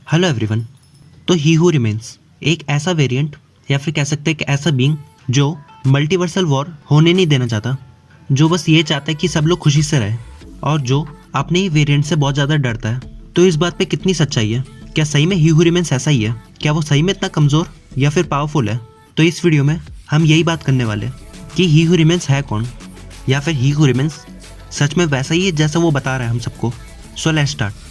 Hello everyone. तो ही हू remains एक ऐसा वेरिएंट या फिर कह सकते हैं कि ऐसा बीइंग जो मल्टीवर्सल वॉर होने नहीं देना चाहता, जो बस ये चाहता है कि सब लोग खुशी से रहे और जो अपने ही वेरिएंट से बहुत ज़्यादा डरता है। तो इस बात पे कितनी सच्चाई है? क्या सही में ही हू रिमेन्स ऐसा ही है? क्या वो सही में इतना कमज़ोर या फिर पावरफुल है? तो इस वीडियो में हम यही बात करने वाले कि ही हू रिमेन्स है कौन, या फिर ही हू रिमेन्स सच में वैसा ही है जैसा वो बता रहा है हम सबको। So let's start.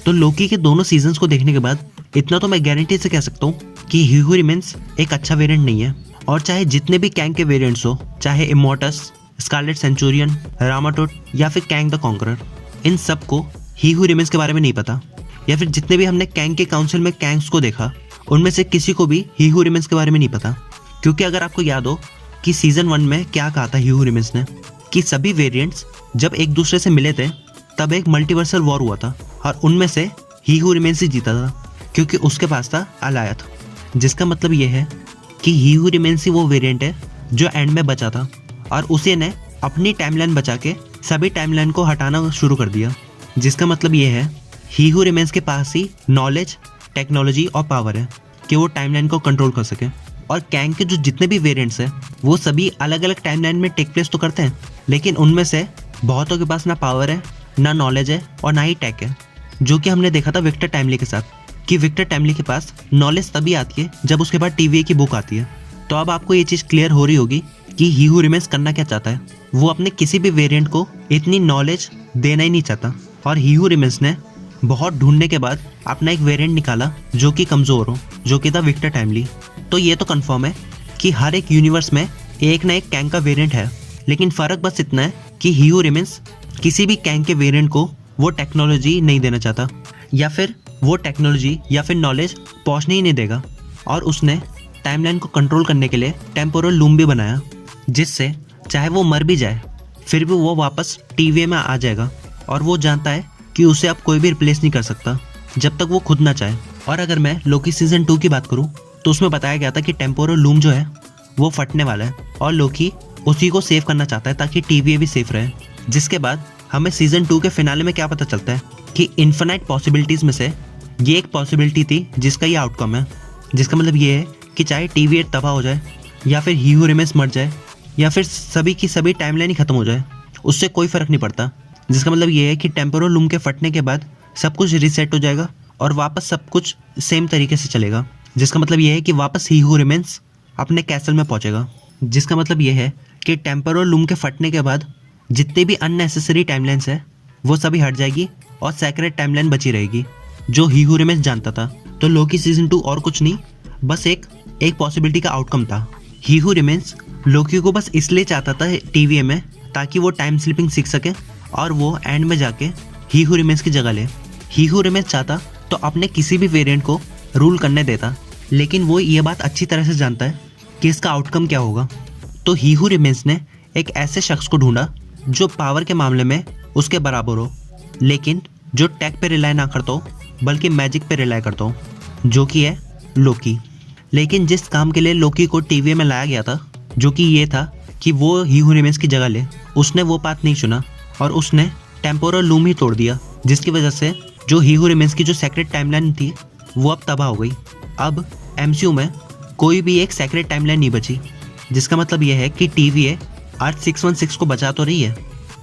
तो लोकी के दोनों सीजन्स को देखने के बाद इतना तो मैं गारंटी से कह सकता हूँ कि ही हू रिमेन्स एक अच्छा वेरिएंट नहीं है। और चाहे जितने भी कैंग के वेरिएंट्स हो, चाहे इमोर्टस, स्कारलेट सेंचुरियन, रामाटोट या फिर कैंग द कॉन्करर, इन सबको ही हू रिमेन्स के बारे में नहीं पता। या फिर जितने भी हमने कैंग के काउंसिल में कैंग्स को देखा, उनमें से किसी को भी ही हू रिमेन्स के बारे में नहीं पता। क्योंकि अगर आपको याद हो कि सीजन 1 में क्या कहा था ही हू रिमेन्स ने, कि सभी वेरिएंट्स जब एक दूसरे से मिले थे तब एक मल्टीवर्सल वॉर हुआ था और उनमें से ही हू रिमेन्स ही जीता था, क्योंकि उसके पास था अलायथ। जिसका मतलब ये है कि ही हू रिमेन्स ही वो वेरिएंट है जो एंड में बचा था और उसी ने अपनी टाइमलाइन बचा के सभी टाइमलाइन को हटाना शुरू कर दिया। जिसका मतलब ये है ही हू रिमेन्स के पास ही नॉलेज, टेक्नोलॉजी और पावर है कि वो टाइमलाइन को कंट्रोल कर सके। और कैंग के जो जितने भी वेरिएंट्स हैं वो सभी अलग अलग टाइमलाइन में टेक प्लेस तो करते हैं, लेकिन उनमें से बहुतों के पास ना पावर है, ना नॉलेज है और ना ही टेक है। जो कि हमने देखा था विक्टर टाइमली के साथ, कि विक्टर टाइमली के पास नॉलेज तभी आती है जब उसके बाद टीवीए की बुक आती है। तो अब आपको ये चीज़ क्लियर हो रही होगी कि ही हू रिमेन्स करना क्या चाहता है। वो अपने किसी भी वेरिएंट को इतनी नॉलेज देना ही नहीं चाहता। और ही हू रिमेन्स ने बहुत ढूंढने के बाद अपना एक वेरिएंट निकाला जो कि कमज़ोर हो, जो कि था विक्टर टाइमली। तो ये तो कन्फर्म है कि हर एक यूनिवर्स में एक ना एक कैंग का वेरिएंट है, लेकिन फ़र्क बस इतना है कि ही हू रिमेन्स किसी भी कैंग के वेरिएंट को वो टेक्नोलॉजी नहीं देना चाहता, या फिर वो टेक्नोलॉजी या फिर नॉलेज पहुंचने ही नहीं देगा। और उसने टाइमलाइन को कंट्रोल करने के लिए टेम्पोरल लूम भी बनाया, जिससे चाहे वो मर भी जाए फिर भी वो वापस टीवीए में आ जाएगा। और वो जानता है कि उसे अब कोई भी रिप्लेस नहीं कर सकता जब तक वो खुद ना चाहे। और अगर मैं लोकी सीजन 2 की बात करूँ तो उसमें बताया गया था कि टेम्पोरल लूम जो है वो फटने वाला है और लोकी उसी को सेव करना चाहता है ताकि टीवीए भी सेफ रहे। जिसके बाद हमें सीजन 2 के फिनाले में क्या पता चलता है कि इन्फिनाइट पॉसिबिलिटीज़ में से ये एक पॉसिबिलिटी थी जिसका ये आउटकम है। जिसका मतलब ये है कि चाहे टीवीए तबाह हो जाए या फिर ही हू रिमेन्स मर जाए या फिर सभी की सभी टाइमलाइन ही खत्म हो जाए, उससे कोई फ़र्क नहीं पड़ता। जिसका मतलब ये है कि टेम्पोरल लूम के फटने के बाद सब कुछ रीसेट हो जाएगा और वापस सब कुछ सेम तरीके से चलेगा। जिसका मतलब ये है कि वापस ही हू रिमेन्स अपने कैसल में पहुंचेगा। जिसका मतलब ये है कि टेम्पोरल लूम के फटने के बाद जितने भी अननेसेसरी टाइमलाइंस है वो सभी हट जाएगी और सेक्रेट टाइमलाइन बची रहेगी जो ही हू रिमेन्स जानता था। तो लोकी सीजन 2 और कुछ नहीं, बस एक पॉसिबिलिटी का आउटकम था। ही हू रिमेन्स लोकी को बस इसलिए चाहता था टीवीए में ताकि वो टाइम स्लिपिंग सीख सके और वो एंड में जाके ही हू रिमेन्स की जगह ले। ही हू रिमेन्स चाहता तो अपने किसी भी वेरिएंट को रूल करने देता, लेकिन वो ये बात अच्छी तरह से जानता है कि इसका आउटकम क्या होगा। तो ही हू रिमेन्स ने एक ऐसे शख्स को ढूंढा जो पावर के मामले में उसके बराबर हो, लेकिन जो टेक पे रिलाय ना करता हो बल्कि मैजिक पे रिलाय करता हो, जो कि है लोकी। लेकिन जिस काम के लिए लोकी को टीवीए में लाया गया था, जो कि ये था कि वो ही हू रिमेन्स की जगह ले, उसने वो बात नहीं सुना और उसने टेम्पोरल लूम ही तोड़ दिया। जिसकी वजह से जो ही हू रिमेन्स की जो सेक्रेट टाइमलाइन थी वो अब तबाह हो गई। अब एमसीयू में कोई भी एक सेक्रेट टाइमलाइन नहीं बची। जिसका मतलब ये है कि टीवीए अर्थ 616 को बचा तो रही है,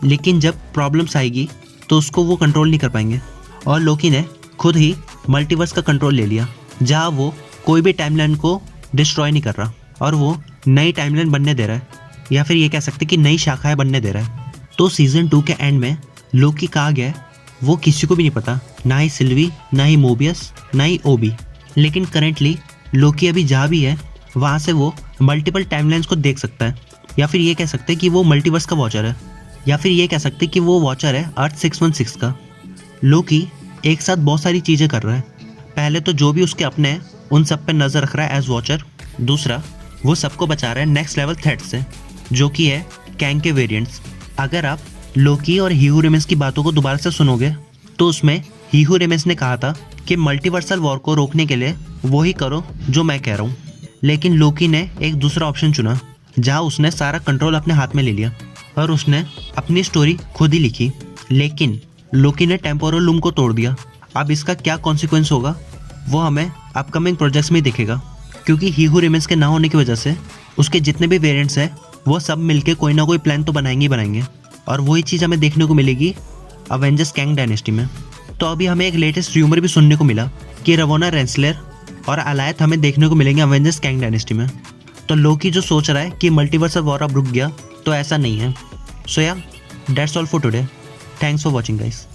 लेकिन जब प्रॉब्लम्स आएगी तो उसको वो कंट्रोल नहीं कर पाएंगे। और लोकी ने खुद ही मल्टीवर्स का कंट्रोल ले लिया, जहाँ वो कोई भी टाइमलाइन को डिस्ट्रॉय नहीं कर रहा और वो नई टाइमलाइन बनने दे रहा है, या फिर ये कह सकते कि नई शाखाएं बनने दे रहा है। तो सीजन 2 के एंड में लोकी कहाँ गया है वो किसी को भी नहीं पता, ना ही सिल्वी, ना ही मोबियस, ना ही ओबी। लेकिन करेंटली लोकी अभी जहाँ भी है वहाँ से वो मल्टीपल टाइमलाइंस को देख सकता है, या फिर ये कह सकते हैं कि वो मल्टीवर्स का वॉचर है, या फिर ये कह सकते हैं कि वो वॉचर है अर्थ 616 का। लोकी एक साथ बहुत सारी चीज़ें कर रहा है। पहले तो जो भी उसके अपने हैं उन सब पे नज़र रख रहा है एज वॉचर। दूसरा, वो सबको बचा रहा है नेक्स्ट लेवल थ्रेट से, जो कि है कैंग के वेरिएंट्स। अगर आप लोकी और हीहू रिमेंस की बातों को दोबारा से सुनोगे तो उसमें हीहू रिमेंस ने कहा था कि मल्टीवर्सल वॉर को रोकने के लिए वही करो जो मैं कह रहा हूँ, लेकिन लोकी ने एक दूसरा ऑप्शन चुना जहाँ उसने सारा कंट्रोल अपने हाथ में ले लिया और उसने अपनी स्टोरी खुद ही लिखी। लेकिन लोकी ने टेम्पोरल लूम को तोड़ दिया। अब इसका क्या कॉन्सिक्वेंस होगा वो हमें अपकमिंग प्रोजेक्ट्स में ही दिखेगा, क्योंकि हीहू रिमेंस के ना होने की वजह से उसके जितने भी वेरिएंट्स हैं वो सब मिलके कोई ना कोई प्लान तो बनाएंगे ही बनाएंगे, और वही चीज़ हमें देखने को मिलेगी अवेंजर्स कैंग डायनेस्टी में। तो अभी हमें एक लेटेस्ट र्यूमर भी सुनने को मिला कि रवोना रेंसलर और अलायत हमें देखने को मिलेंगे अवेंजर्स कैंग डायनेस्टी में। तो लोकी जो सोच रहा है कि मल्टीवर्सल वॉर अब रुक गया, तो ऐसा नहीं है। सो या that's all for today. Thanks for watching guys.